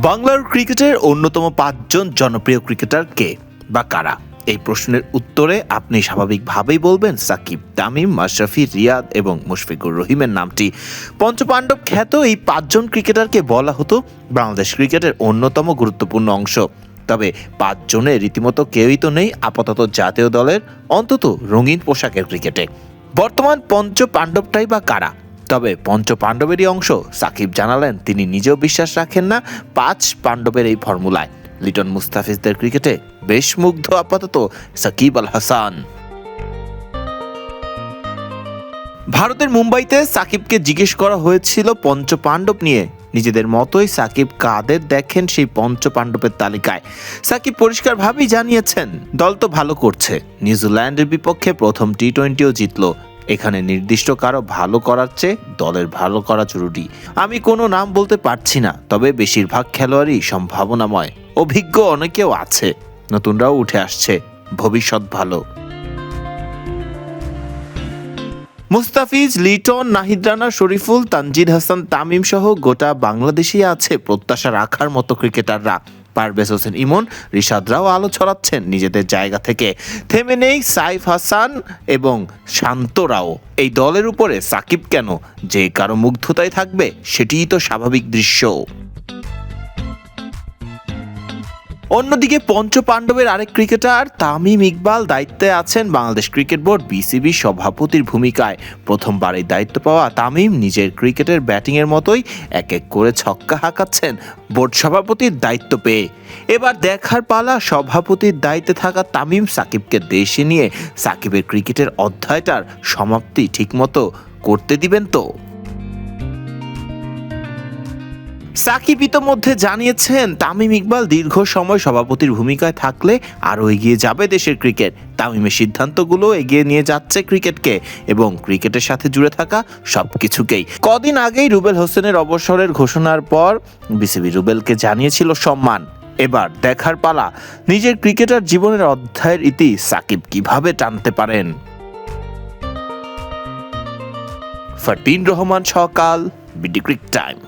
বাংলার ক্রিকেটের অন্যতম ৫ জন জনপ্রিয় ক্রিকেটার কে বা কারা? এই প্রশ্নের উত্তরে আপনি স্বাভাবিকভাবেই বলবেন সাকিব, তামিম, মাশরাফি, রিয়াদ এবং মুশফিকুর রহিমের নামটি। পঞ্চপাণ্ডব খ্যাত এই ৫ জন ক্রিকেটারকে বলা হতো বাংলাদেশ ক্রিকেটের অন্যতম গুরুত্বপূর্ণ অংশ। তবে ৫ জনের রীতিমতো কেউই তো নেই আপাতত জাতীয় দলের অন্তত রঙিন পোশাকের ক্রিকেটে। বর্তমান পঞ্চপাণ্ডবটাই বা কারা? তবে পঞ্চপাণ্ডবেরই অংশ সাকিব জানালেন তিনি নিজেও বিশ্বাস রাখেন না ৫ পাণ্ডবের এই ফর্মুলায়। লিটন মুস্তাফিজদের ক্রিকেটে বেশ মুগ্ধ আপাতত সাকিব আল হাসান। ভারতের মুম্বাইতে সাকিবকে জিজ্ঞেস করা হয়েছিল পঞ্চপাণ্ডব নিয়ে। নিজেদের মতোই সাকিব কাদের দেখেন সেই পঞ্চপাণ্ডবের তালিকায়। সাকিব পরিষ্কারভাবেই জানিয়েছেন দল তো ভালো করছে, নিউজিল্যান্ডের বিপক্ষে প্রথম টি-20ও জিতলো। এখানে নির্দিষ্ট কারো ভালো করার চেয়ে দলের ভালো করা জরুরি। আমি কোনো নাম বলতে পারছি না, তবে বেশিরভাগ খেলোয়াড়ই সম্ভাবনাময়, অভিজ্ঞ অনেকেও আছে, নতুনরাও উঠে আসছে, ভবিষ্যৎ ভালো। মুস্তাফিজ, লিটন, নাহিদ রানা, শরীফুল, তানজিদ হাসান, তামিম সহ গোটা বাংলাদেশই আছে প্রত্যাশা রাখার মতো ক্রিকেটাররা। পারভেজ হোসেন ইমন, রিশাদরাও আলো ছড়াচ্ছেন নিজেদের জায়গা থেকে। থেমে নেই সাইফ হাসান এবং শান্তরাও। এই দলের উপরে সাকিব কেন যে কারো মুগ্ধতায় থাকবে সেটিই তো স্বাভাবিক দৃশ্য। অন্যদিকে পঞ্চপাণ্ডবের আরেক ক্রিকেটার তামিম ইকবাল দায়িত্বে আছেন বাংলাদেশ ক্রিকেট বোর্ড বিসিবি সভাপতির ভূমিকায়। প্রথমবার এই দায়িত্ব পাওয়া তামিম নিজের ক্রিকেটের ব্যাটিংয়ের মতোই এক এক করে ছক্কা হাঁকাচ্ছেন বোর্ড সভাপতির দায়িত্ব পেয়ে। এবার দেখার পালা সভাপতির দায়িত্বে থাকা তামিম সাকিবকে দেশে নিয়ে সাকিবের ক্রিকেটের অধ্যায়টার সমাপ্তি ঠিকমতো করতে দিবেন তো। সাকিব ইতোমধ্যে জানিয়েছেন তামিম ইকবাল দীর্ঘ সময় সভাপতির ভূমিকায় থাকলে আরও এগিয়ে যাবে দেশের ক্রিকেট। তামিমের সিদ্ধান্তগুলো এগিয়ে নিয়ে যাচ্ছে ক্রিকেটকে এবং ক্রিকেটের সাথে জুড়ে থাকা সবকিছুকেই। কদিন আগেই রুবেল হোসেনের অবসরের ঘোষণার পর বিসিবি রুবেলকে জানিয়েছিল সম্মান। এবার দেখার পালা নিজের ক্রিকেটার জীবনের অধ্যায়ের ইতি সাকিব কিভাবে টানতে পারেন। ফারদিন রহমান সকাল, বিডি ক্রিক টাইম।